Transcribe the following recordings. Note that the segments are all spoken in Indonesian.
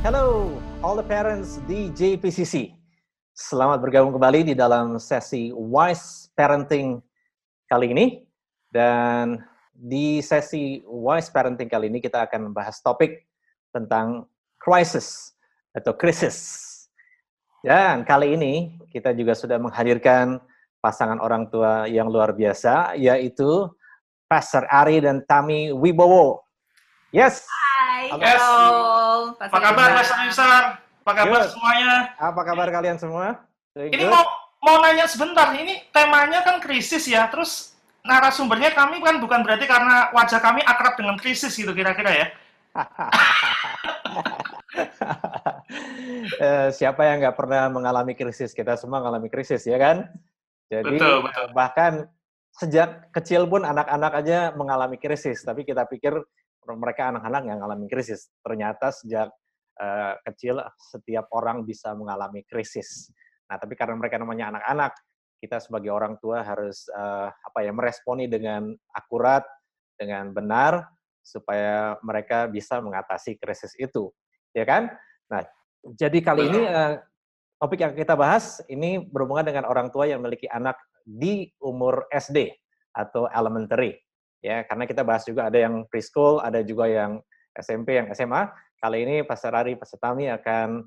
Hello, all the parents di JPCC. Selamat bergabung kembali di dalam sesi Wise Parenting kali ini. Dan di sesi Wise Parenting kali ini kita akan membahas topik tentang crisis atau krisis. Dan kali ini kita juga sudah menghadirkan pasangan orang tua yang luar biasa, yaitu Pastor Ari dan Tami Wibowo. Yes. Hai, Yes. halo. Apa kabar Mas Anissar? Apa kabar Good. semuanya? Apa kabar kalian semua? Doing Ini good? mau nanya sebentar, ini temanya kan krisis ya, terus narasumbernya kami kan bukan berarti karena wajah kami akrab dengan krisis gitu kira-kira ya? Siapa yang nggak pernah mengalami krisis? Kita semua mengalami krisis, ya kan? Jadi Betul. bahkan sejak kecil pun anak-anak aja mengalami krisis. Tapi kita pikir mereka anak-anak yang mengalami krisis. Ternyata sejak kecil setiap orang bisa mengalami krisis. Nah, tapi karena mereka namanya anak-anak, kita sebagai orang tua harus meresponi dengan akurat, dengan benar, supaya mereka bisa mengatasi krisis itu, ya kan? Nah, jadi kali ini topik yang kita bahas ini berhubungan dengan orang tua yang memiliki anak di umur SD atau elementary, ya. Karena kita bahas juga ada yang preschool, ada juga yang SMP, yang SMA. Kali ini Pastor Ari, Pastor Tami akan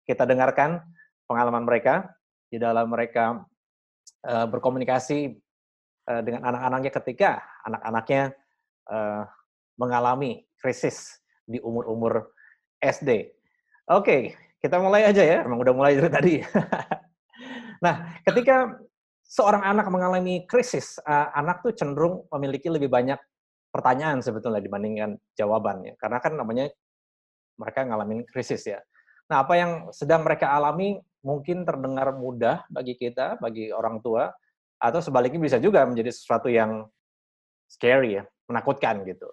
kita dengarkan pengalaman mereka di dalam mereka berkomunikasi dengan anak-anaknya ketika anak-anaknya mengalami krisis di umur-umur SD. Oke, kita mulai aja ya. Emang udah mulai dari tadi. Nah, ketika seorang anak mengalami krisis, anak tuh cenderung memiliki lebih banyak pertanyaan sebetulnya dibandingkan jawabannya. Karena kan namanya mereka ngalamin krisis ya. Nah, apa yang sedang mereka alami mungkin terdengar mudah bagi kita, bagi orang tua, atau sebaliknya bisa juga menjadi sesuatu yang scary ya, menakutkan gitu.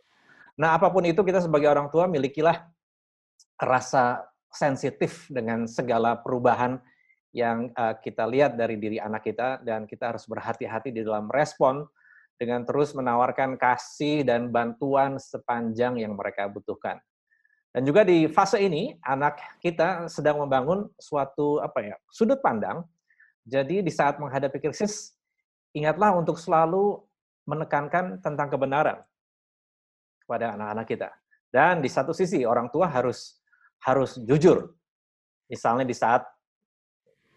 Nah, apapun itu kita sebagai orang tua milikilah rasa sensitif dengan segala perubahan yang kita lihat dari diri anak kita, dan kita harus berhati-hati di dalam respon dengan terus menawarkan kasih dan bantuan sepanjang yang mereka butuhkan. Dan juga di fase ini, anak kita sedang membangun suatu sudut pandang. Jadi di saat menghadapi krisis, ingatlah untuk selalu menekankan tentang kebenaran kepada anak-anak kita. Dan di satu sisi, orang tua harus jujur. Misalnya di saat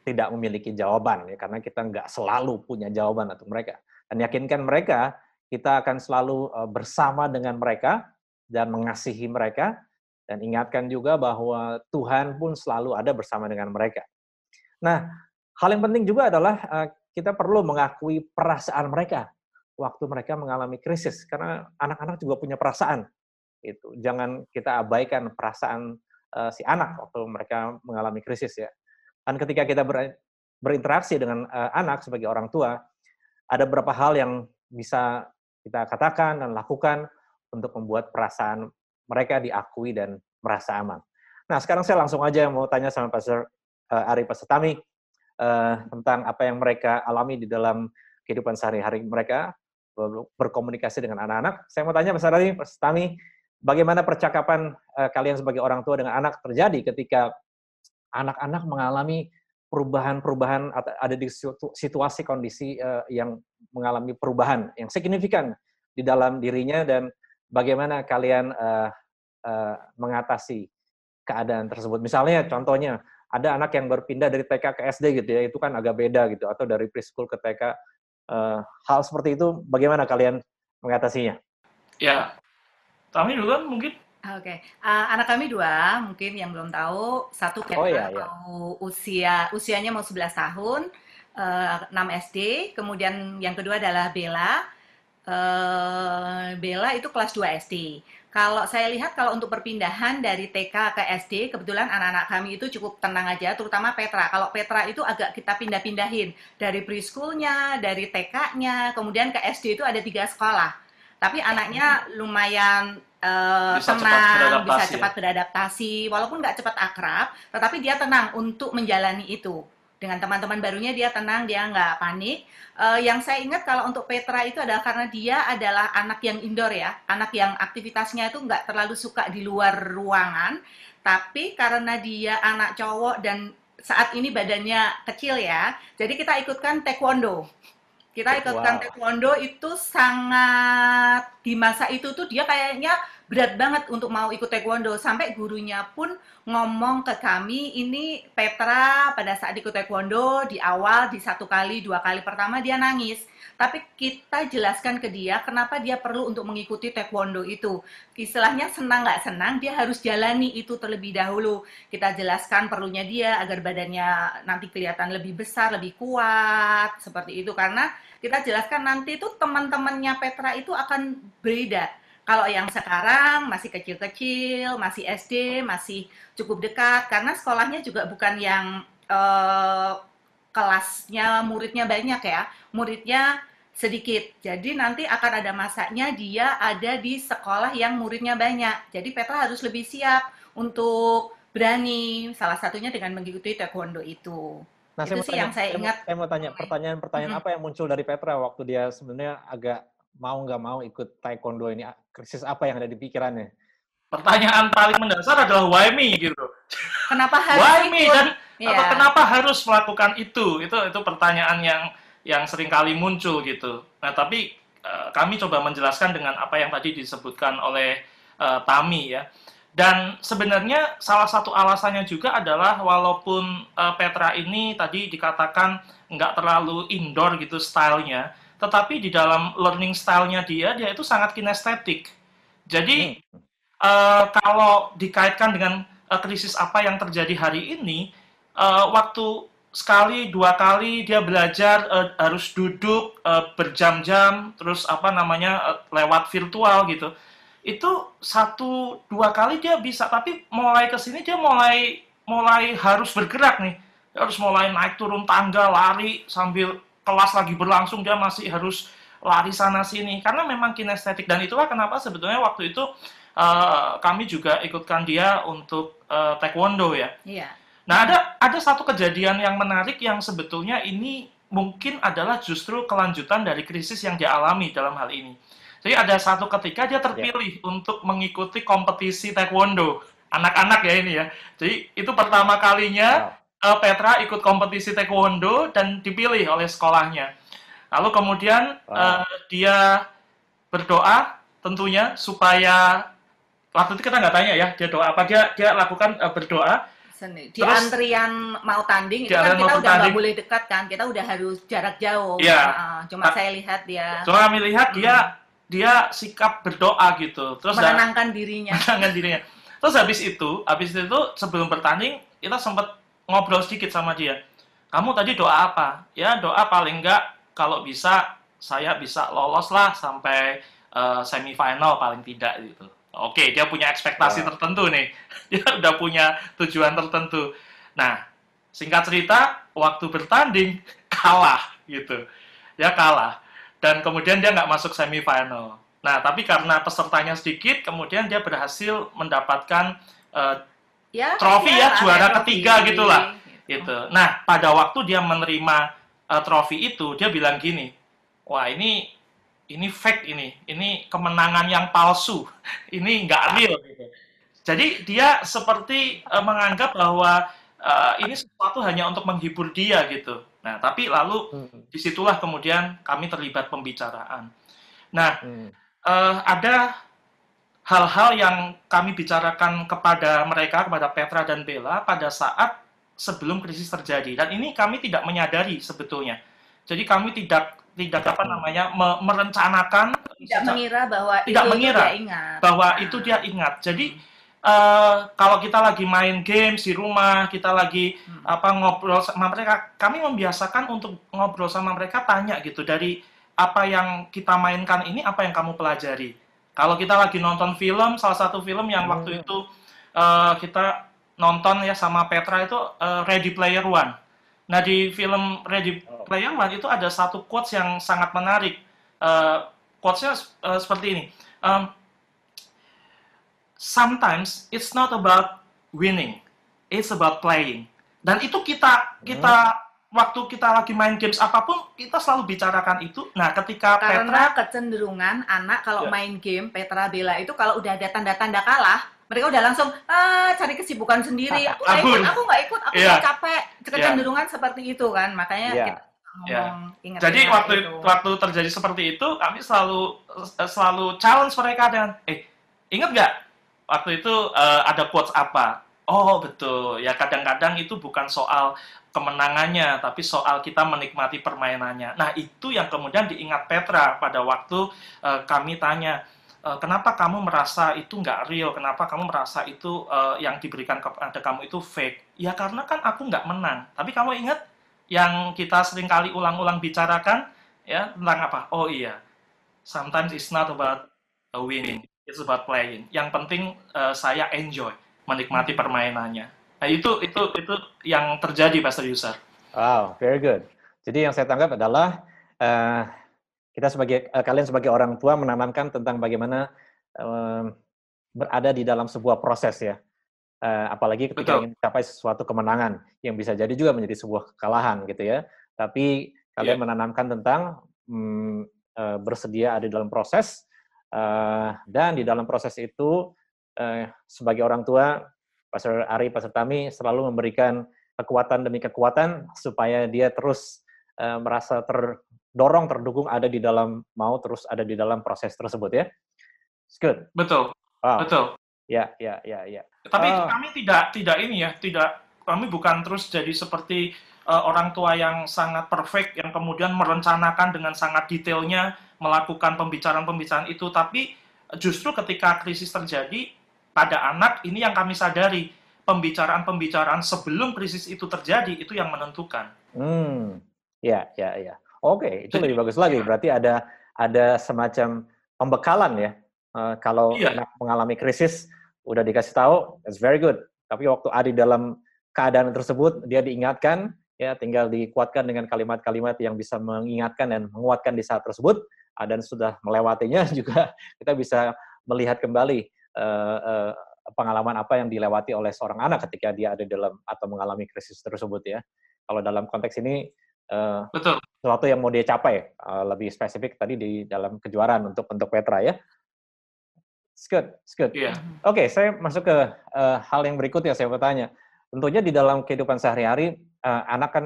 tidak memiliki jawaban, ya, karena kita nggak selalu punya jawaban untuk mereka. Dan yakinkan mereka, kita akan selalu bersama dengan mereka dan mengasihi mereka, dan ingatkan juga bahwa Tuhan pun selalu ada bersama dengan mereka. Nah, hal yang penting juga adalah kita perlu mengakui perasaan mereka waktu mereka mengalami krisis, karena anak-anak juga punya perasaan. Itu jangan kita abaikan perasaan si anak waktu mereka mengalami krisis ya. Dan ketika kita berinteraksi dengan anak sebagai orang tua, ada beberapa hal yang bisa kita katakan dan lakukan untuk membuat perasaan mereka diakui dan merasa aman. Nah, sekarang saya langsung aja mau tanya sama Pastor Ari, Pastor Tami tentang apa yang mereka alami di dalam kehidupan sehari-hari mereka berkomunikasi dengan anak-anak. Saya mau tanya Pastor Ari, Pastor Tami, bagaimana percakapan kalian sebagai orang tua dengan anak terjadi ketika anak-anak mengalami perubahan-perubahan, ada di situasi kondisi yang mengalami perubahan yang signifikan di dalam dirinya, dan bagaimana kalian mengatasi keadaan tersebut. Misalnya, contohnya, ada anak yang berpindah dari TK ke SD gitu ya, itu kan agak beda gitu, atau dari preschool ke TK. Hal seperti itu, bagaimana kalian mengatasinya? Ya, Tami duluan mungkin. Oke, anak kami dua, mungkin yang belum tahu, satu mau usianya mau 11 tahun, 6 SD, kemudian yang kedua adalah Bella. Bella itu kelas 2 SD. Kalau saya lihat kalau untuk perpindahan dari TK ke SD, kebetulan anak-anak kami itu cukup tenang aja, terutama Petra. Kalau Petra itu agak kita pindah-pindahin dari preschoolnya, dari TK-nya, kemudian ke SD itu ada 3 sekolah. Tapi anaknya lumayan tenang, bisa cepat beradaptasi, walaupun nggak cepat akrab, tetapi dia tenang untuk menjalani itu. Dengan teman-teman barunya dia tenang, dia nggak panik. Yang saya ingat kalau untuk Petra itu adalah karena dia adalah anak yang indoor ya, anak yang aktivitasnya itu nggak terlalu suka di luar ruangan, Tapi karena dia anak cowok dan saat ini badannya kecil ya, jadi kita ikutkan taekwondo. Kita ikutkan Wow. taekwondo itu sangat di masa itu tuh dia kayaknya berat banget untuk mau ikut taekwondo sampai gurunya pun ngomong ke kami ini Petra pada saat ikut taekwondo di awal di 1 kali 2 kali pertama dia nangis tapi kita jelaskan ke dia kenapa dia perlu untuk mengikuti taekwondo itu istilahnya senang nggak senang dia harus jalani itu terlebih dahulu kita jelaskan perlunya dia agar badannya nanti kelihatan lebih besar lebih kuat seperti itu karena kita jelaskan nanti itu teman-temannya Petra itu akan beda. Kalau yang sekarang masih kecil-kecil, masih SD, masih cukup dekat, karena sekolahnya juga bukan yang kelasnya muridnya banyak ya, muridnya sedikit. Jadi nanti akan ada masanya dia ada di sekolah yang muridnya banyak. Jadi Petra harus lebih siap untuk berani, salah satunya dengan mengikuti taekwondo itu. Nah, Itu sih yang saya ingat. saya mau tanya pertanyaan-pertanyaan apa yang muncul dari Petra waktu dia sebenarnya agak mau nggak mau ikut taekwondo ini? Krisis apa yang ada di pikirannya? Pertanyaan paling mendasar adalah why me gitu. Kenapa harus Why me ikut? dan atau Iya. kenapa harus melakukan itu? Itu pertanyaan yang sering kali muncul gitu. Nah, tapi kami coba menjelaskan dengan apa yang tadi disebutkan oleh Tami ya. Dan sebenarnya salah satu alasannya juga adalah walaupun Petra ini tadi dikatakan nggak terlalu indoor gitu stylenya, tetapi di dalam learning stylenya dia itu sangat kinestetik. Jadi Hmm. kalau dikaitkan dengan krisis apa yang terjadi hari ini, waktu sekali 2 kali dia belajar harus duduk berjam-jam, terus apa namanya lewat virtual gitu. Itu 1-2 kali dia bisa, tapi mulai ke sini dia mulai harus bergerak nih. Dia harus mulai naik turun tangga, lari sambil kelas lagi berlangsung dia masih harus lari sana sini karena memang kinestetik dan itulah kenapa sebetulnya waktu itu kami juga ikutkan dia untuk taekwondo ya. Iya. Nah, ada satu kejadian yang menarik yang sebetulnya ini mungkin adalah justru kelanjutan dari krisis yang dia alami dalam hal ini. Jadi ada satu ketika dia terpilih untuk mengikuti kompetisi taekwondo. Anak-anak ya ini ya. Jadi itu pertama kalinya Petra ikut kompetisi taekwondo dan dipilih oleh sekolahnya. Lalu kemudian dia berdoa tentunya supaya waktu itu kita nggak tanya ya dia doa apa dia lakukan berdoa. Di Terus, antrian mau tanding itu kan kita udah nggak boleh dekat kan kita udah harus jarak jauh. Iya. Cuma saya lihat dia. Cuma kami lihat dia sikap berdoa gitu. Terus menenangkan dirinya. Terus habis itu sebelum bertanding kita sempat ngobrol sedikit sama dia. Kamu tadi doa apa? Ya doa paling enggak kalau bisa saya bisa lolos lah sampai semifinal paling tidak gitu. Oke, dia punya ekspektasi tertentu nih. Dia udah punya tujuan tertentu. Nah, singkat cerita, waktu bertanding kalah gitu. Dia kalah. Dan kemudian dia nggak masuk semifinal. Nah, tapi karena pesertanya sedikit, kemudian dia berhasil mendapatkan trofi ya, juara ketiga gitulah. Gitu. Nah, pada waktu dia menerima trofi itu, dia bilang gini, wah ini fake ini kemenangan yang palsu, ini nggak real. Gitu. Jadi dia seperti menganggap bahwa ini sesuatu hanya untuk menghibur dia gitu. Nah, tapi lalu disitulah kemudian kami terlibat pembicaraan. Nah, ada hal-hal yang kami bicarakan kepada mereka, kepada Petra dan Bella pada saat sebelum krisis terjadi. Dan ini kami tidak menyadari sebetulnya. Jadi kami tidak merencanakan, tidak mengira bahwa itu dia ingat. Jadi kalau kita lagi main games di rumah, kita lagi ngobrol sama mereka, kami membiasakan untuk ngobrol sama mereka, tanya gitu dari apa yang kita mainkan ini, apa yang kamu pelajari. Kalau kita lagi nonton film, salah satu film yang waktu itu kita nonton ya sama Petra itu Ready Player One. Nah, di film Ready Player One itu ada satu quotes yang sangat menarik. Quotes-nya seperti ini. Sometimes it's not about winning, it's about playing. Dan itu kita waktu kita lagi main games apapun, kita selalu bicarakan itu. Nah, ketika karena kecenderungan anak kalau main game Petra Bella itu kalau udah ada tanda-tanda kalah, mereka udah langsung cari kesibukan sendiri. Aku nggak ikut, Kabur. aku nggak ikut, aku Iya, udah capek. iya, Kecenderungan seperti itu kan, makanya kita Ya, iya. ngomong Jadi ingetin hal waktu itu. waktu terjadi seperti itu, kami selalu challenge mereka dengan, ingat nggak waktu itu ada quotes apa? Oh betul, ya kadang-kadang itu bukan soal kemenangannya, tapi soal kita menikmati permainannya. Nah itu yang kemudian diingat Petra pada waktu kami tanya, kenapa kamu merasa itu nggak real? Kenapa kamu merasa itu yang diberikan kepada kamu itu fake? Ya karena kan aku nggak menang. Tapi kamu ingat yang kita sering kali ulang-ulang bicarakan ya tentang apa? Oh iya, sometimes it's not about winning, it's about playing. Yang penting saya enjoy, menikmati permainannya. Nah itu yang terjadi Pastor Yusar. wow, very good. Jadi yang saya tangkap adalah uh, kalian sebagai orang tua menanamkan tentang bagaimana berada di dalam sebuah proses ya. Apalagi ketika Betul. ingin mencapai sesuatu kemenangan yang bisa jadi juga menjadi sebuah kekalahan gitu ya. Tapi kalian Iya, menanamkan tentang bersedia ada di dalam proses dan di dalam proses itu sebagai orang tua, Pastor Ari, Pastor Tami selalu memberikan kekuatan demi kekuatan supaya dia terus merasa terdorong, terdukung ada di dalam mau terus ada di dalam proses tersebut ya. It's good. betul, Wow. betul. Ya, ya, ya, ya. Tapi kami tidak ini ya, kami bukan terus jadi seperti orang tua yang sangat perfect yang kemudian merencanakan dengan sangat detailnya melakukan pembicaraan-pembicaraan itu, tapi justru ketika krisis terjadi pada anak ini yang kami sadari, pembicaraan-pembicaraan sebelum krisis itu terjadi itu yang menentukan. Ya, ya, ya. Oke, itu Jadi, lebih bagus lagi. Berarti ada semacam pembekalan ya. Kalau iya, anak mengalami krisis, udah dikasih tahu, that's very good. Tapi waktu ada di dalam keadaan tersebut, dia diingatkan, ya tinggal dikuatkan dengan kalimat-kalimat yang bisa mengingatkan dan menguatkan di saat tersebut. Dan sudah melewatinya juga kita bisa melihat kembali pengalaman apa yang dilewati oleh seorang anak ketika dia ada dalam atau mengalami krisis tersebut ya. Kalau dalam konteks ini betul. sesuatu yang mau dia capai, lebih spesifik tadi di dalam kejuaraan untuk Petra ya. It's good, it's good. Iya. Oke, saya masuk ke hal yang berikutnya saya mau tanya. Tentunya di dalam kehidupan sehari-hari, anak kan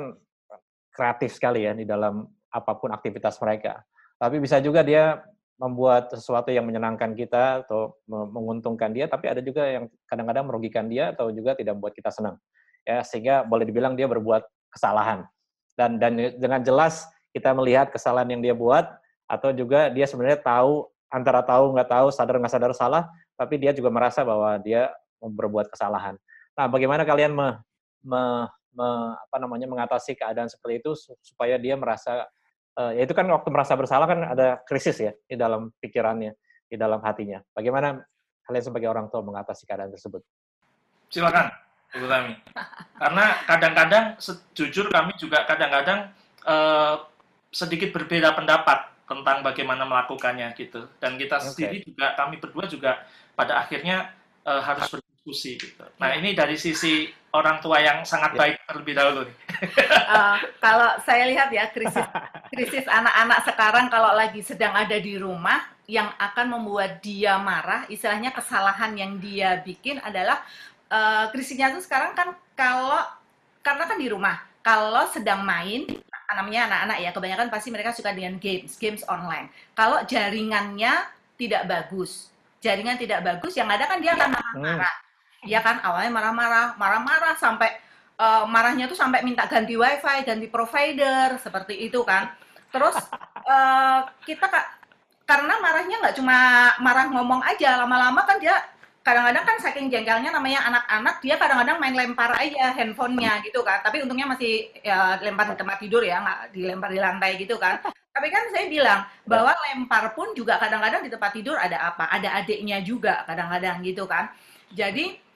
kreatif sekali ya di dalam apapun aktivitas mereka. Tapi bisa juga dia membuat sesuatu yang menyenangkan kita atau menguntungkan dia, tapi ada juga yang kadang-kadang merugikan dia atau juga tidak membuat kita senang. Ya, sehingga boleh dibilang dia berbuat kesalahan. Dan dengan jelas kita melihat kesalahan yang dia buat atau juga dia sebenarnya tahu antara tahu nggak tahu, sadar nggak sadar salah, tapi dia juga merasa bahwa dia berbuat kesalahan. Nah, bagaimana kalian mengatasi keadaan seperti itu supaya dia merasa ya itu kan waktu merasa bersalah kan ada krisis ya di dalam pikirannya, di dalam hatinya. Bagaimana kalian sebagai orang tua mengatasi keadaan tersebut? Silakan, Ibu Tami. Karena kadang-kadang, jujur kami juga kadang-kadang sedikit berbeda pendapat tentang bagaimana melakukannya gitu. Dan kita sendiri juga, kami berdua juga pada akhirnya harus berdiskusi gitu. Nah ini dari sisi orang tua yang sangat baik terlebih dahulu nih. Kalau saya lihat ya krisis anak-anak sekarang kalau lagi sedang ada di rumah, yang akan membuat dia marah, istilahnya kesalahan yang dia bikin adalah krisisnya itu sekarang kan karena kan di rumah, kalau sedang main, namanya anak-anak ya, kebanyakan pasti mereka suka dengan games online. Kalau jaringan tidak bagus, yang ada kan dia akan marah-marah. Ya kan, awalnya marah-marah sampai marahnya tuh sampai minta ganti wifi, ganti provider, seperti itu kan. Terus kita karena marahnya nggak cuma marah ngomong aja, lama-lama kan dia kadang-kadang kan saking jengkelnya namanya anak-anak, dia kadang-kadang main lempar aja handphonenya gitu kan. Tapi untungnya masih ya, lempar di tempat tidur ya, nggak dilempar di lantai gitu kan. Tapi kan saya bilang bahwa lempar pun juga kadang-kadang di tempat tidur ada apa? Ada adiknya juga kadang-kadang gitu kan. Jadi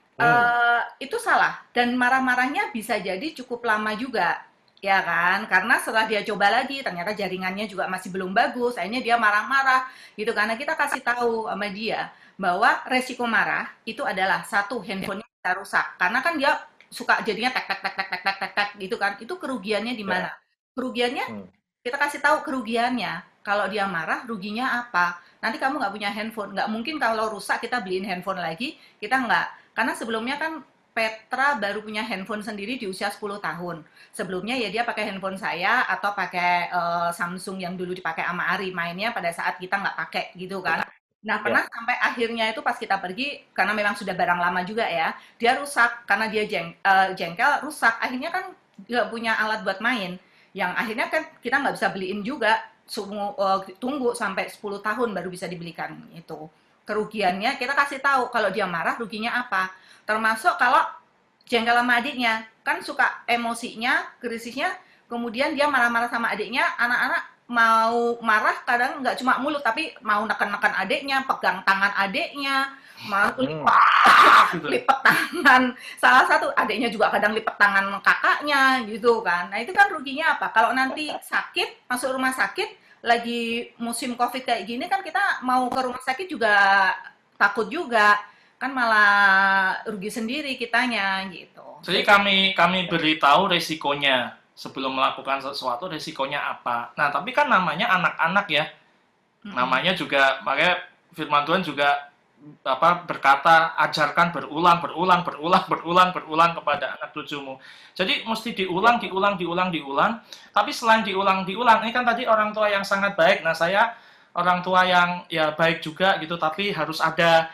itu salah. Dan marah-marahnya bisa jadi cukup lama juga. Ya kan? Karena setelah dia coba lagi, ternyata jaringannya juga masih belum bagus. Akhirnya dia marah-marah gitu. Karena kita kasih tahu sama dia bahwa resiko marah itu adalah satu, handphonenya bisa rusak. Karena kan dia suka jadinya tek tek tek tek tek tek tek gitu kan. Itu kerugiannya di mana? Kerugiannya kita kasih tahu kerugiannya. Kalau dia marah, ruginya apa? Nanti kamu nggak punya handphone. Nggak mungkin kalau rusak kita beliin handphone lagi, kita nggak. Karena sebelumnya kan Petra baru punya handphone sendiri di usia 10 tahun. Sebelumnya ya dia pakai handphone saya atau pakai Samsung yang dulu dipakai sama Ari. Mainnya pada saat kita nggak pakai gitu kan. Nah, Ya. pernah sampai akhirnya itu pas kita pergi, karena memang sudah barang lama juga ya, dia rusak karena dia jengkel, rusak. Akhirnya kan nggak punya alat buat main. Yang akhirnya kan kita nggak bisa beliin juga, tunggu sampai 10 tahun baru bisa dibelikan itu. Kerugiannya kita kasih tahu kalau dia marah ruginya apa. Termasuk kalau jengkel sama adiknya, kan suka emosinya, krisisnya, kemudian dia marah-marah sama adiknya, anak-anak mau marah kadang nggak cuma mulut tapi mau neken-neken adiknya, pegang tangan adiknya, mau Hmm. Gitu. lipat tangan salah satu adiknya juga kadang lipat tangan kakaknya gitu kan. Nah itu kan ruginya apa? Kalau nanti sakit masuk rumah sakit lagi musim COVID kayak gini kan kita mau ke rumah sakit juga takut juga kan malah rugi sendiri kitanya gitu. Jadi kami beritahu resikonya sebelum melakukan sesuatu, resikonya apa. Nah, tapi kan namanya anak-anak ya. Mm-mm. Namanya juga, makanya firman Tuhan juga berkata, ajarkan berulang, berulang, berulang, berulang, berulang kepada anak cucumu. Jadi mesti Ya. diulang, diulang, diulang, diulang. Tapi selain diulang, diulang, ini kan tadi orang tua yang sangat baik. Nah, saya orang tua yang ya baik juga gitu, tapi harus ada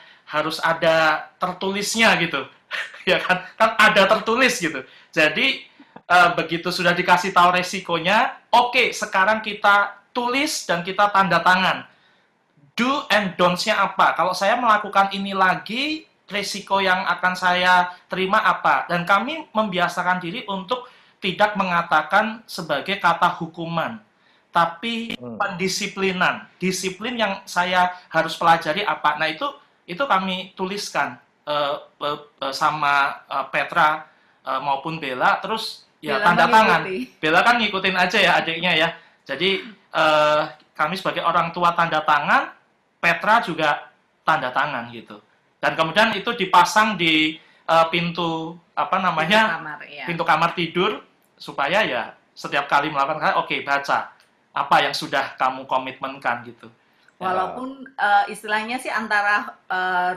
tertulisnya gitu. Ya kan? Kan ada tertulis gitu. Jadi begitu sudah dikasih tahu resikonya, oke, sekarang kita tulis dan kita tanda tangan do and don'ts-nya apa. Kalau saya melakukan ini lagi, risiko yang akan saya terima apa. Dan kami membiasakan diri untuk tidak mengatakan sebagai kata hukuman, tapi Hmm. pendisiplinan. Disiplin yang saya harus pelajari apa. Nah, itu kami tuliskan sama Petra maupun Bella, terus ya Bella tanda tangan. mengikuti. Bella kan ngikutin aja ya adiknya ya. Jadi kami sebagai orang tua tanda tangan, Petra juga tanda tangan gitu. Dan kemudian itu dipasang di pintu apa Pintu namanya kamar ya. pintu kamar tidur supaya ya setiap kali melakukan oke, baca apa yang sudah kamu komitmenkan gitu. Ya. Walaupun istilahnya sih antara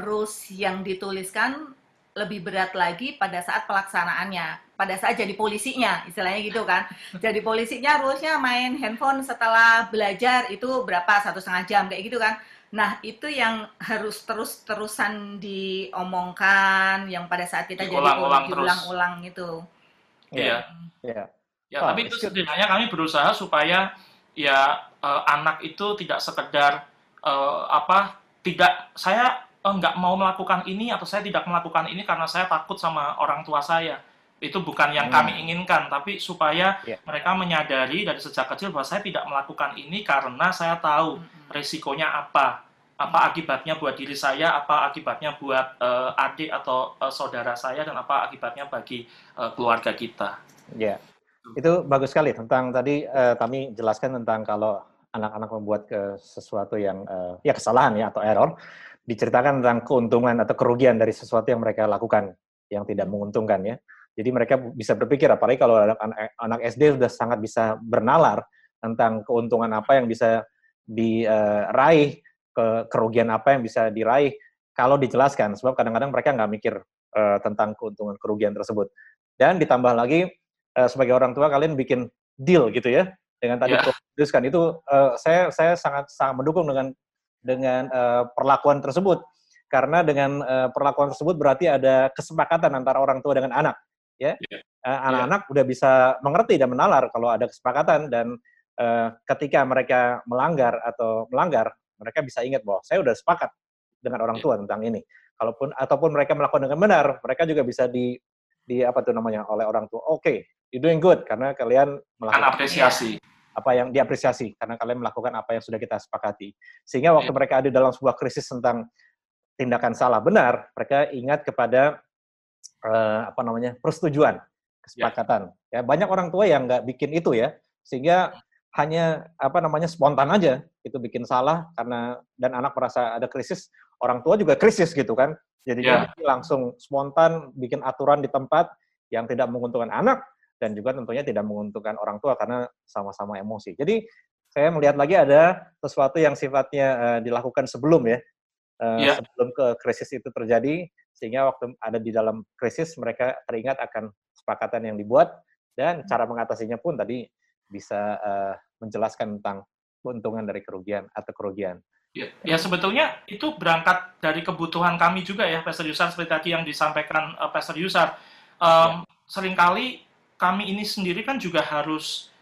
rules yang dituliskan lebih berat lagi pada saat pelaksanaannya, pada saat jadi polisinya, istilahnya gitu kan. Jadi polisinya rulesnya main handphone setelah belajar itu berapa 1,5 jam kayak gitu kan. Nah itu yang harus terus-terusan diomongkan, yang pada saat kita jadi Diulang-ulang terus. diulang-ulang itu. Ya. Iya. Ya. Ya, Oh, tapi itu it's good. setidaknya kami berusaha supaya ya anak itu tidak sekedar tidak saya nggak mau melakukan ini atau saya tidak melakukan ini karena saya takut sama orang tua saya. Itu bukan yang kami Hmm. inginkan, tapi supaya Ya. mereka menyadari dari sejak kecil bahwa saya tidak melakukan ini karena saya tahu Mm-mm. resikonya apa akibatnya buat diri saya, apa akibatnya buat adik atau saudara saya, dan apa akibatnya bagi keluarga kita. Ya. Itu bagus sekali tentang tadi kami jelaskan tentang kalau anak-anak membuat sesuatu yang ya kesalahan ya atau error, diceritakan tentang keuntungan atau kerugian dari sesuatu yang mereka lakukan yang tidak menguntungkan ya. Jadi mereka bisa berpikir, apalagi kalau anak SD sudah sangat bisa bernalar tentang keuntungan apa yang bisa diraih, kerugian apa yang bisa diraih kalau dijelaskan. Sebab kadang-kadang mereka nggak mikir tentang keuntungan kerugian tersebut. Dan ditambah lagi sebagai orang tua kalian bikin deal gitu ya dengan tadi Ya, tuliskan itu saya sangat mendukung dengan perlakuan tersebut karena dengan perlakuan tersebut berarti ada kesepakatan antara orang tua dengan anak ya. ya, ya, Anak-anak udah bisa mengerti dan menalar kalau ada kesepakatan dan ketika mereka melanggar mereka bisa ingat bahwa saya udah sepakat dengan orang ya. tua tentang ini. Ataupun mereka melakukan dengan benar, mereka juga bisa di apa tuh namanya oleh orang tua. Oke, you're doing good karena kalian Kan melakukan apresiasi. apa yang diapresiasi karena kalian melakukan apa yang sudah kita sepakati. Sehingga waktu Ya, mereka ada dalam sebuah krisis tentang tindakan salah benar, mereka ingat kepada apa namanya persetujuan, ya, kesepakatan. Ya banyak orang tua yang nggak bikin itu ya, sehingga hanya apa namanya spontan aja itu bikin salah karena dan anak merasa ada krisis, orang tua juga krisis gitu kan. Jadinya ya, langsung spontan bikin aturan di tempat yang tidak menguntungkan anak dan juga tentunya tidak menguntungkan orang tua karena sama-sama emosi. Jadi saya melihat lagi ada sesuatu yang sifatnya dilakukan sebelum ya, sebelum ke krisis itu terjadi, sehingga waktu ada di dalam krisis mereka teringat akan kesepakatan yang dibuat dan cara mengatasinya pun tadi bisa menjelaskan tentang keuntungan dari kerugian atau kerugian. Ya, sebetulnya itu berangkat dari kebutuhan kami juga ya, Pastor Yusar, seperti tadi yang disampaikan Pastor Yusar. Seringkali kami ini sendiri kan juga harus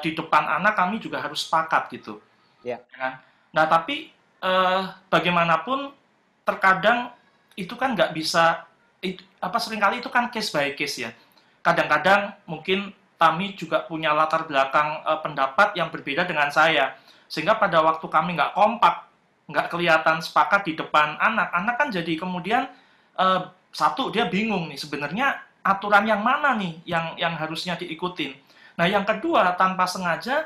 di depan anak kami juga harus sepakat gitu. Ya. Nah, tapi bagaimanapun terkadang itu kan nggak bisa, seringkali itu kan case by case ya. Kadang-kadang mungkin kami juga punya latar belakang pendapat yang berbeda dengan saya. Sehingga pada waktu kami nggak kompak, nggak kelihatan sepakat di depan anak kan jadi kemudian satu, dia bingung nih sebenarnya aturan yang mana nih yang harusnya diikutin. Nah, yang kedua, tanpa sengaja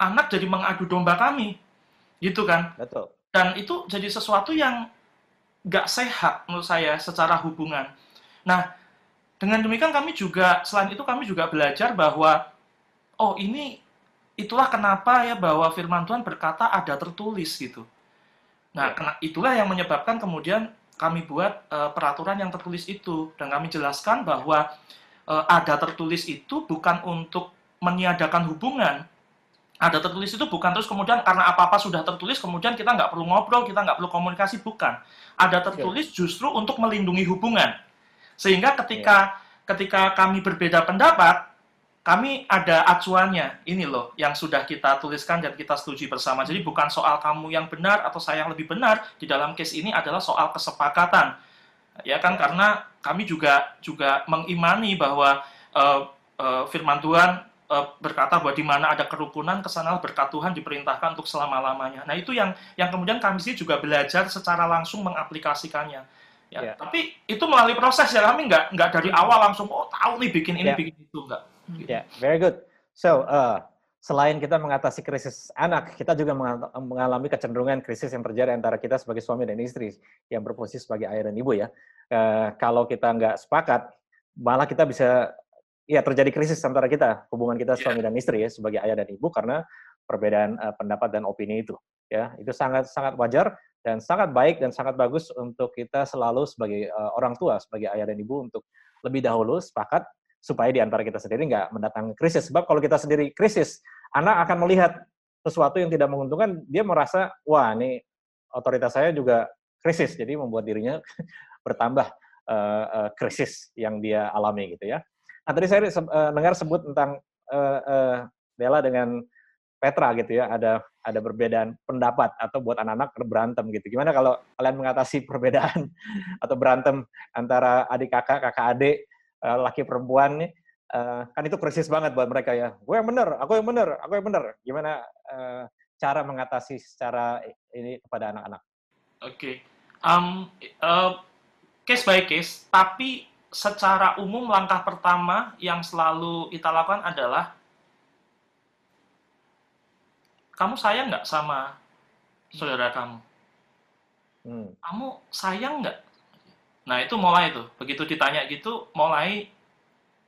anak jadi mengadu domba kami, gitu kan? Betul. Dan itu jadi sesuatu yang nggak sehat menurut saya secara hubungan. Nah, dengan demikian selain itu kami juga belajar bahwa itulah kenapa ya bahwa firman Tuhan berkata ada tertulis gitu. Nah, itulah yang menyebabkan kemudian kami buat peraturan yang tertulis itu, dan kami jelaskan bahwa ada tertulis itu bukan untuk meniadakan hubungan. Ada tertulis itu bukan terus kemudian karena apa-apa sudah tertulis kemudian kita nggak perlu ngobrol, kita nggak perlu komunikasi, bukan. Ada tertulis justru untuk melindungi hubungan. Sehingga ketika kami berbeda pendapat, kami ada acuannya, ini loh yang sudah kita tuliskan dan kita setujui bersama. Jadi bukan soal kamu yang benar atau saya yang lebih benar, di dalam case ini adalah soal kesepakatan. Ya kan, karena kami juga mengimani bahwa firman Tuhan berkata bahwa di mana ada kerukunan, kesanalah berkat Tuhan diperintahkan untuk selama-lamanya. Nah, itu yang kemudian kami sih juga belajar secara langsung mengaplikasikannya. Ya, tapi itu melalui proses ya, kami nggak dari awal langsung tahu nih bikin ini bikin itu, enggak. Ya, very good. So, selain kita mengatasi krisis anak, kita juga mengalami kecenderungan krisis yang terjadi antara kita sebagai suami dan istri yang berposisi sebagai ayah dan ibu ya. Kalau kita nggak sepakat, malah kita bisa terjadi krisis antara kita, hubungan kita suami dan istri ya sebagai ayah dan ibu karena perbedaan pendapat dan opini itu. Ya, itu sangat wajar dan sangat baik dan sangat bagus untuk kita selalu sebagai orang tua, sebagai ayah dan ibu untuk lebih dahulu sepakat supaya di antara kita sendiri nggak mendatangkan krisis. Sebab kalau kita sendiri krisis, anak akan melihat sesuatu yang tidak menguntungkan, dia merasa, wah ini otoritas saya juga krisis, jadi membuat dirinya bertambah krisis yang dia alami gitu ya. Nah, tadi saya dengar sebut tentang Bella dengan Petra gitu ya, ada perbedaan pendapat atau buat anak-anak berantem gitu. Gimana kalau kalian mengatasi perbedaan atau berantem antara adik kakak adik, laki perempuan nih, kan itu krisis banget buat mereka ya. Gue yang benar, aku yang benar. Gimana cara mengatasi secara ini kepada anak-anak? Oke. Case by case, tapi secara umum langkah pertama yang selalu kita lakukan adalah kamu sayang nggak sama saudara kamu? Kamu sayang nggak? Nah, itu mulai tuh. Begitu ditanya gitu, mulai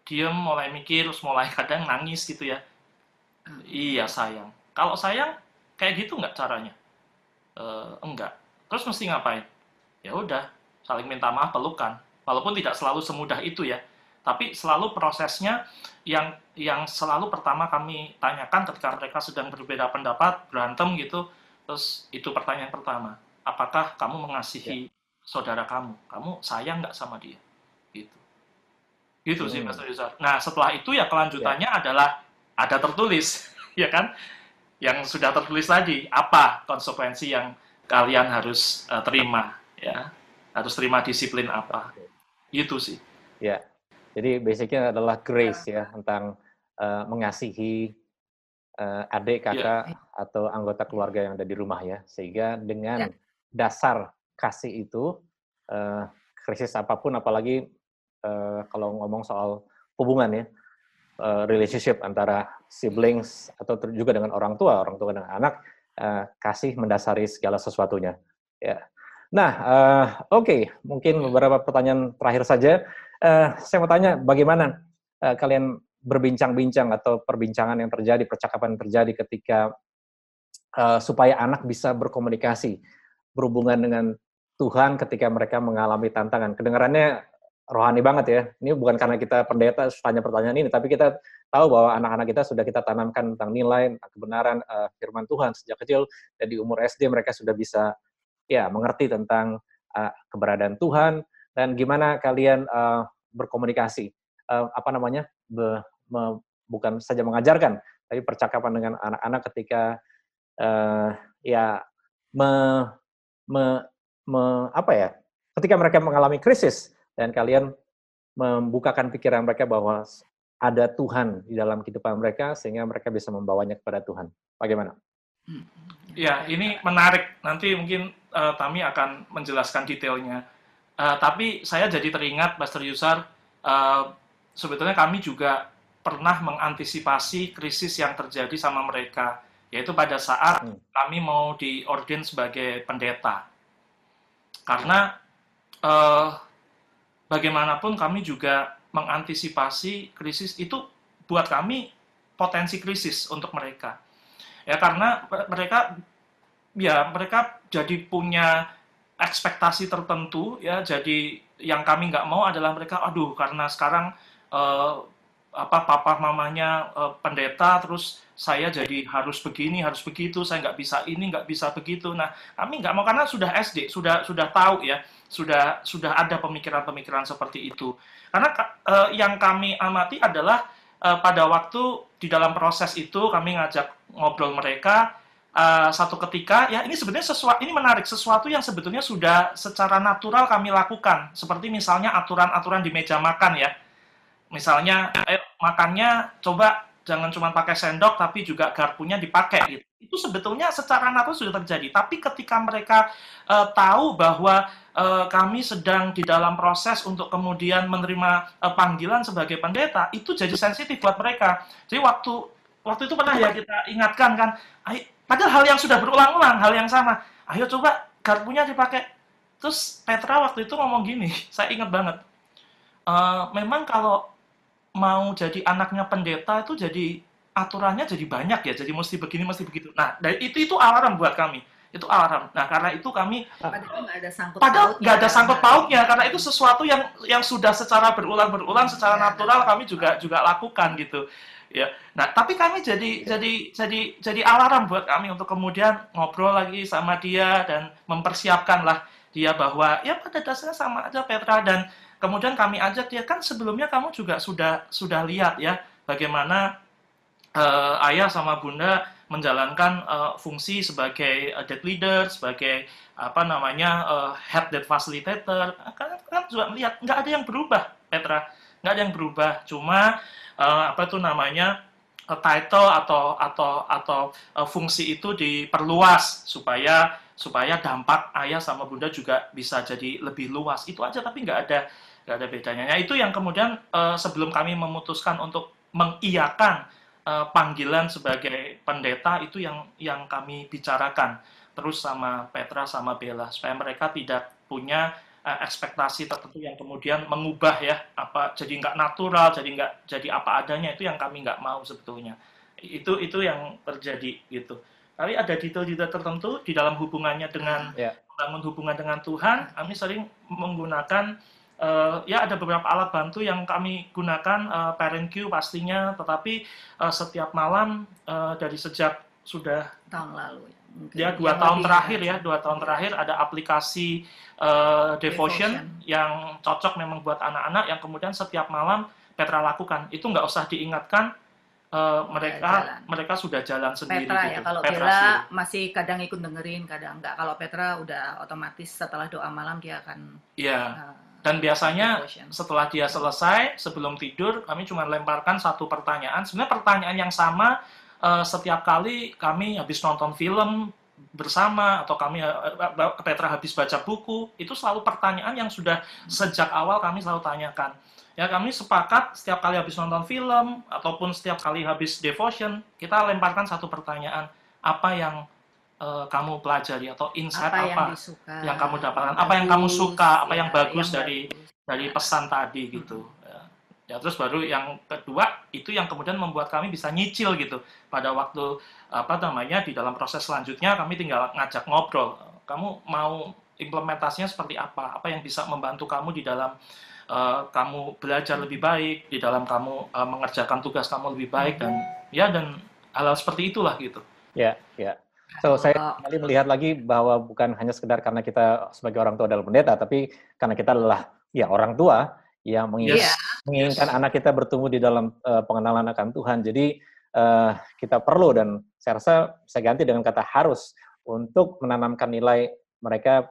diem, mulai mikir, terus mulai kadang nangis gitu ya. Iya, sayang. Kalau sayang, kayak gitu nggak caranya? Enggak. Terus mesti ngapain? Ya udah, saling minta maaf, pelukan. Walaupun tidak selalu semudah itu ya. Tapi selalu prosesnya yang selalu pertama kami tanyakan ketika mereka sedang berbeda pendapat, berantem gitu. Terus itu pertanyaan pertama. Apakah kamu mengasihi saudara kamu sayang nggak sama dia, gitu sih Mas Yusar. Nah, setelah itu ya kelanjutannya adalah ada tertulis ya kan, yang sudah tertulis tadi apa konsekuensi yang kalian harus terima ya, harus terima disiplin apa, gitu sih ya. Jadi basicnya adalah grace ya, tentang mengasihi adik kakak atau anggota keluarga yang ada di rumah ya, sehingga dengan dasar kasih itu, krisis apapun, apalagi kalau ngomong soal hubungan ya, relationship antara siblings atau juga dengan orang tua dengan anak, kasih mendasari segala sesuatunya. Ya. Nah, oke, mungkin beberapa pertanyaan terakhir saja. Saya mau tanya, bagaimana kalian berbincang-bincang atau perbincangan yang terjadi, percakapan yang terjadi ketika supaya anak bisa berkomunikasi, berhubungan dengan Tuhan ketika mereka mengalami tantangan. Kedengarannya rohani banget ya. Ini bukan karena kita pendeta tanya pertanyaan ini, tapi kita tahu bahwa anak-anak kita sudah kita tanamkan tentang nilai, kebenaran firman Tuhan sejak kecil. Dan di umur SD mereka sudah bisa mengerti tentang keberadaan Tuhan dan gimana kalian berkomunikasi, bukan saja mengajarkan, tapi percakapan dengan anak-anak ketika ketika mereka mengalami krisis dan kalian membukakan pikiran mereka bahwa ada Tuhan di dalam kehidupan mereka sehingga mereka bisa membawanya kepada Tuhan. Bagaimana? Ya, ini menarik. Nanti mungkin Tami akan menjelaskan detailnya. Tapi saya jadi teringat, Pastor Yusar, sebetulnya kami juga pernah mengantisipasi krisis yang terjadi sama mereka, yaitu pada saat kami mau diordin sebagai pendeta. Karena bagaimanapun kami juga mengantisipasi krisis itu buat kami potensi krisis untuk mereka. Ya, karena mereka jadi punya ekspektasi tertentu, ya. Jadi yang kami nggak mau adalah mereka, karena sekarang papa mamanya pendeta, terus saya jadi harus begini, harus begitu, saya nggak bisa ini, nggak bisa begitu. Nah, kami nggak mau karena sudah SD, sudah tahu ya, sudah ada pemikiran-pemikiran seperti itu. Karena yang kami amati adalah pada waktu di dalam proses itu kami ngajak ngobrol mereka, satu ketika, ya ini sebenarnya ini menarik, sesuatu yang sebetulnya sudah secara natural kami lakukan, seperti misalnya aturan-aturan di meja makan ya. Misalnya, makannya coba jangan cuma pakai sendok, tapi juga garpunya dipakai gitu. Itu sebetulnya secara natural sudah terjadi. Tapi ketika mereka tahu bahwa kami sedang di dalam proses untuk kemudian menerima panggilan sebagai pendeta, itu jadi sensitif buat mereka. Jadi waktu itu pernah ya kita ingatkan kan, padahal hal yang sudah berulang-ulang, hal yang sama. Ayo coba garpunya dipakai. Terus Petra waktu itu ngomong gini, saya ingat banget. Memang kalau mau jadi anaknya pendeta itu jadi aturannya jadi banyak ya, jadi mesti begini, mesti begitu. Nah, itu alarm buat kami. Itu alarm. Nah, karena itu kami padahal nggak ada sangkut pautnya, karena itu sesuatu yang sudah secara berulang secara natural kami juga lakukan gitu. Ya. Nah, tapi kami jadi alarm buat kami untuk kemudian ngobrol lagi sama dia dan mempersiapkanlah dia bahwa ya pada dasarnya sama aja Petra, dan kemudian kami ajak dia, kan sebelumnya kamu juga sudah lihat ya bagaimana ayah sama bunda menjalankan fungsi sebagai debt leader, sebagai head debt facilitator. Kan juga melihat nggak ada yang berubah, Petra, nggak ada yang berubah. Cuma title atau fungsi itu diperluas supaya dampak ayah sama bunda juga bisa jadi lebih luas. Itu aja, tapi nggak ada bedanya. Nah, itu yang kemudian sebelum kami memutuskan untuk mengiyakan panggilan sebagai pendeta, itu yang kami bicarakan terus sama Petra sama Bella, supaya mereka tidak punya ekspektasi tertentu yang kemudian mengubah ya, jadi nggak natural, jadi apa adanya. Itu yang kami nggak mau sebetulnya. Itu yang terjadi gitu. Tapi ada detail-detail tertentu di dalam hubungannya dengan membangun hubungan dengan Tuhan. Kami sering menggunakan ada beberapa alat bantu yang kami gunakan, ParentQ pastinya, tetapi setiap malam dari sejak sudah tahun lalu ya 2 tahun terakhir ada aplikasi Devotion yang cocok memang buat anak-anak, yang kemudian setiap malam Petra lakukan. Itu nggak usah diingatkan, mereka sudah jalan sendiri. Petra gitu. Ya, kalau Bella masih kadang ikut dengerin, kadang enggak. Kalau Petra udah otomatis setelah doa malam dia akan dan biasanya devotion. Setelah dia selesai, sebelum tidur, kami cuma lemparkan satu pertanyaan. Sebenarnya pertanyaan yang sama setiap kali kami habis nonton film bersama, atau Petra habis baca buku, itu selalu pertanyaan yang sudah sejak awal kami selalu tanyakan. Ya, kami sepakat setiap kali habis nonton film, ataupun setiap kali habis devotion, kita lemparkan satu pertanyaan. Apa yang kamu pelajari, atau insight apa yang kamu dapatkan, apa yang kamu suka, apa yang bagus dari pesan tadi gitu. Ya, terus baru yang kedua itu yang kemudian membuat kami bisa nyicil gitu. Pada waktu apa namanya di dalam proses selanjutnya kami tinggal ngajak ngobrol. Kamu mau implementasinya seperti apa? Apa yang bisa membantu kamu di dalam kamu belajar lebih baik, di dalam kamu mengerjakan tugas kamu lebih baik dan ya dan hal-hal seperti itulah gitu. Ya, ya. So, saya kembali melihat lagi bahwa bukan hanya sekedar karena kita sebagai orang tua adalah pendeta, tapi karena kita adalah ya orang tua yang menginginkan anak kita bertumbuh di dalam pengenalan akan Tuhan. Jadi kita perlu dan saya rasa saya ganti dengan kata harus untuk menanamkan nilai mereka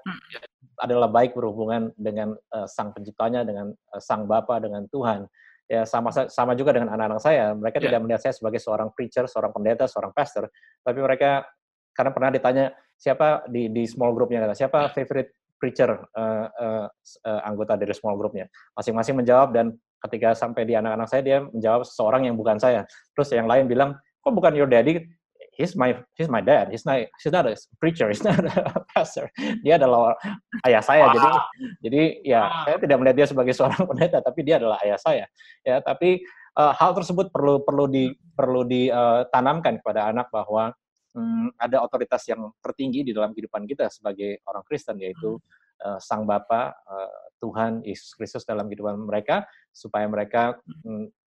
adalah baik berhubungan dengan Sang Penciptanya, dengan Sang Bapa, dengan Tuhan. Ya sama juga dengan anak-anak saya. Mereka tidak melihat saya sebagai seorang preacher, seorang pendeta, seorang pastor, tapi mereka karena pernah ditanya siapa di small groupnya, siapa favorite preacher anggota dari small groupnya. Masing-masing menjawab dan ketika sampai di anak-anak saya dia menjawab seseorang yang bukan saya. Terus yang lain bilang, kok bukan your daddy? He's my dad. He's not a preacher. He's not a pastor. Dia adalah ayah saya. Jadi ya saya tidak melihat dia sebagai seorang pendeta, tapi dia adalah ayah saya. Ya, tapi hal tersebut perlu ditanamkan kepada anak bahwa ada otoritas yang tertinggi di dalam kehidupan kita sebagai orang Kristen, yaitu Sang Bapa, Tuhan Yesus Kristus dalam kehidupan mereka, supaya mereka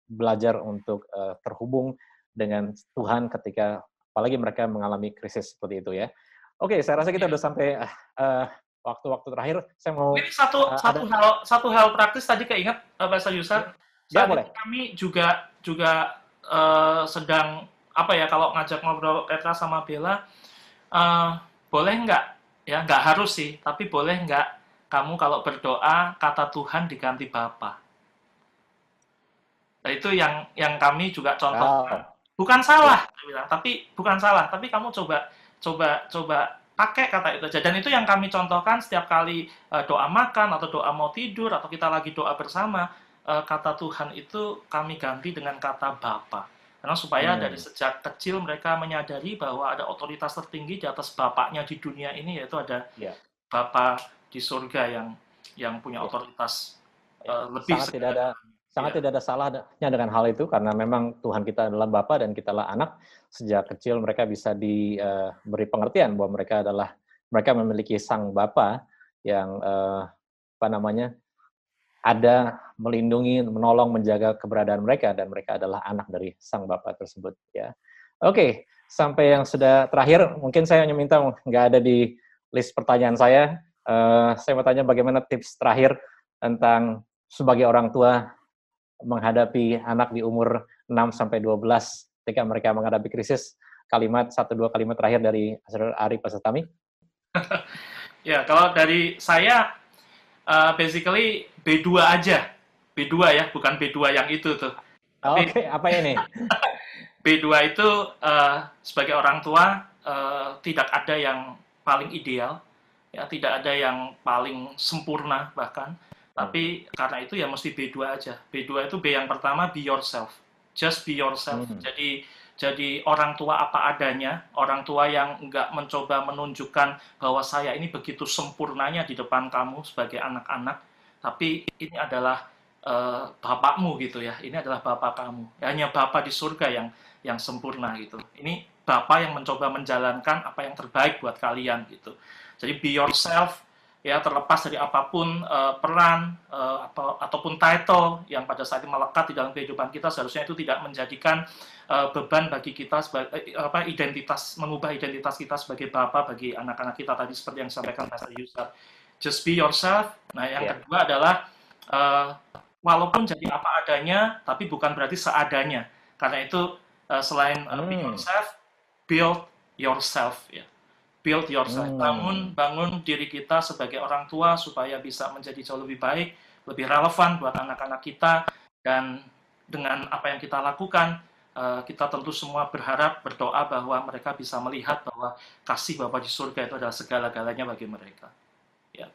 belajar untuk terhubung dengan Tuhan ketika apalagi mereka mengalami krisis seperti itu ya. Oke, saya rasa kita udah sampai waktu-waktu terakhir. Saya mau ini satu hal praktis tadi keinget Pastor Yusar. Ya, boleh. Kami juga sedang apa ya kalau ngajak ngobrol Petra sama Bella, boleh nggak ya nggak harus sih, tapi boleh nggak kamu kalau berdoa kata Tuhan diganti Bapa. Nah, itu yang kami juga contohkan. Bukan salah, tapi bukan salah, tapi kamu coba pakai kata itu aja. Dan itu yang kami contohkan setiap kali doa makan atau doa mau tidur atau kita lagi doa bersama, kata Tuhan itu kami ganti dengan kata Bapa. Karena supaya dari sejak kecil mereka menyadari bahwa ada otoritas tertinggi di atas bapaknya di dunia ini, yaitu ada Bapa di surga yang punya otoritas lebih. Sangat tidak ada salahnya dengan hal itu, karena memang Tuhan kita adalah Bapa dan kita adalah anak. Sejak kecil mereka bisa diberi pengertian bahwa mereka memiliki Sang Bapa yang ada melindungi, menolong, menjaga keberadaan mereka, dan mereka adalah anak dari Sang Bapa tersebut. Ya, oke. Sampai yang sudah terakhir, mungkin saya hanya minta nggak ada di list pertanyaan saya. Saya mau tanya bagaimana tips terakhir tentang sebagai orang tua menghadapi anak di umur 6-12 ketika mereka menghadapi krisis. 1-2 kalimat terakhir dari Pastor Ari, Pastor Tami. Ya, kalau dari saya basically B2 aja. B2 ya, bukan B2 yang itu tuh. Oke, apa ini? B2 itu sebagai orang tua tidak ada yang paling ideal, ya, tidak ada yang paling sempurna bahkan. Tapi karena itu ya mesti B2 aja. B2 itu B yang pertama, be yourself. Just be yourself. Jadi orang tua apa adanya, orang tua yang nggak mencoba menunjukkan bahwa saya ini begitu sempurnanya di depan kamu sebagai anak-anak, tapi ini adalah bapakmu gitu ya. Ini adalah bapak kamu. Hanya bapak di surga yang sempurna gitu. Ini bapak yang mencoba menjalankan apa yang terbaik buat kalian gitu. Jadi be yourself. Ya, terlepas dari apapun peran ataupun title yang pada saat ini melekat di dalam kehidupan kita, seharusnya itu tidak menjadikan beban bagi kita sebagai mengubah identitas kita sebagai bapak bagi anak-anak kita tadi seperti yang disampaikan Pastor Yusar. Just be yourself. Nah, yang kedua adalah walaupun jadi apa adanya, tapi bukan berarti seadanya. Karena itu selain be yourself, build yourself ya. Build yourself, bangun diri kita sebagai orang tua supaya bisa menjadi jauh lebih baik, lebih relevan buat anak-anak kita, dan dengan apa yang kita lakukan, kita tentu semua berdoa bahwa mereka bisa melihat bahwa kasih Bapa di surga itu adalah segala-galanya bagi mereka. Ya.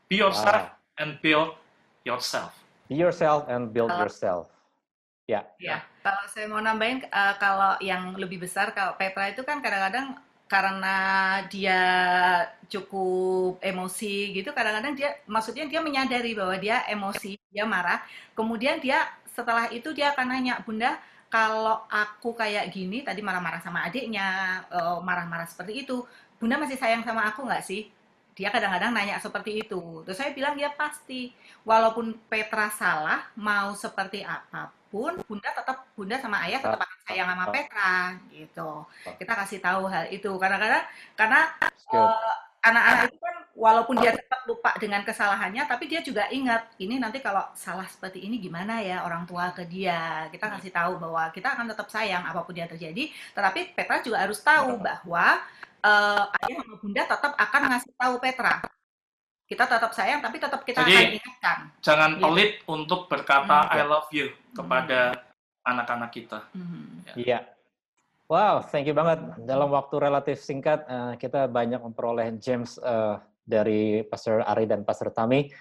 Be yourself and build yourself. Be yourself and build yourself. Ya. Kalau saya mau nambahin, kalau yang lebih besar, kalau Petra itu kan kadang-kadang karena dia cukup emosi gitu, kadang-kadang dia menyadari bahwa dia emosi, dia marah, kemudian dia setelah itu dia akan nanya, Bunda, kalau aku kayak gini, tadi marah-marah sama adiknya, marah-marah seperti itu, Bunda masih sayang sama aku nggak sih? Dia kadang-kadang nanya seperti itu. Terus saya bilang, ya pasti. Walaupun Petra salah, mau seperti apapun, Bunda sama Ayah tetap akan sayang sama Petra, gitu. Kita kasih tahu hal itu. Kadang-kadang, karena anak-anak itu kan walaupun dia cepat lupa dengan kesalahannya, tapi dia juga ingat, ini nanti kalau salah seperti ini gimana ya orang tua ke dia. Kita kasih tahu bahwa kita akan tetap sayang apapun yang terjadi, tetapi Petra juga harus tahu bahwa ayah sama bunda tetap akan ngasih tahu Petra. Kita tetap sayang, tapi tetap kita akan ingatkan. Jangan pelit untuk berkata I love you kepada anak-anak kita. Iya. Wow, thank you banget. Dalam waktu relatif singkat, kita banyak memperoleh gems dari Pastor Ari dan Pastor Tami.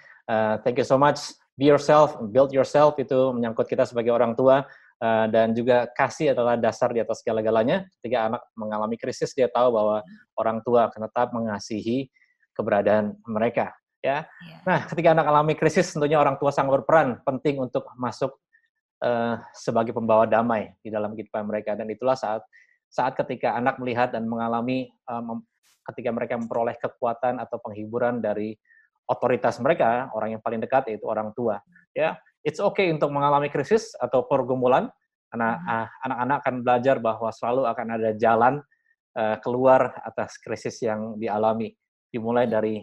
Thank you so much. Be yourself, build yourself, itu menyangkut kita sebagai orang tua. Dan juga kasih adalah dasar di atas segala-galanya. Ketika anak mengalami krisis, dia tahu bahwa orang tua akan tetap mengasihi keberadaan mereka. Ya. Nah, ketika anak alami krisis, tentunya orang tua sangat berperan penting untuk masuk sebagai pembawa damai di dalam kehidupan mereka. Dan itulah saat ketika anak melihat dan mengalami, ketika mereka memperoleh kekuatan atau penghiburan dari otoritas mereka, orang yang paling dekat yaitu orang tua. Ya, it's okay untuk mengalami krisis atau pergumulan. Anak-anak akan belajar bahwa selalu akan ada jalan keluar atas krisis yang dialami. Dimulai dari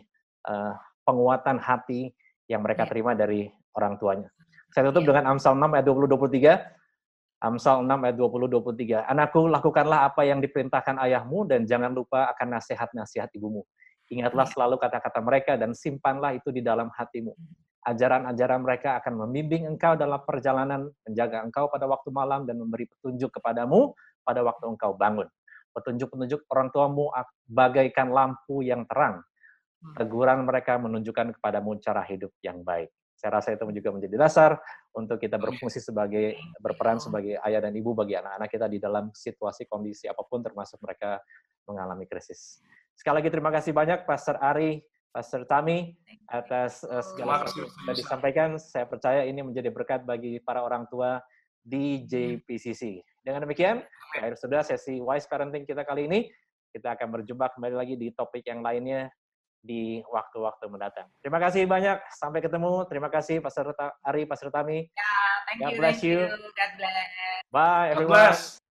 penguatan hati yang mereka terima dari orang tuanya. Saya tutup dengan Amsal 6 ayat 20-23. Amsal 6 ayat 20-23. Anakku, lakukanlah apa yang diperintahkan ayahmu dan jangan lupa akan nasihat-nasihat ibumu. Ingatlah selalu kata-kata mereka dan simpanlah itu di dalam hatimu. Ajaran-ajaran mereka akan membimbing engkau dalam perjalanan, menjaga engkau pada waktu malam dan memberi petunjuk kepadamu pada waktu engkau bangun. Petunjuk-petunjuk orang tuamu bagaikan lampu yang terang. Teguran mereka menunjukkan kepadamu cara hidup yang baik. Saya rasa itu juga menjadi dasar untuk kita berperan sebagai ayah dan ibu bagi anak-anak kita di dalam situasi kondisi apapun, termasuk mereka mengalami krisis. Sekali lagi terima kasih banyak Pastor Ari, Pastor Tami atas segala sesuatu yang sudah disampaikan. Saya percaya ini menjadi berkat bagi para orang tua di JPCC. Dengan demikian, akhir sudah sesi Wise Parenting kita kali ini. Kita akan berjumpa kembali lagi di topik yang lainnya di waktu-waktu mendatang. Terima kasih banyak. Sampai ketemu. Terima kasih Pastor Ari, Pastor Tami. Thank you. God bless. Bye everyone.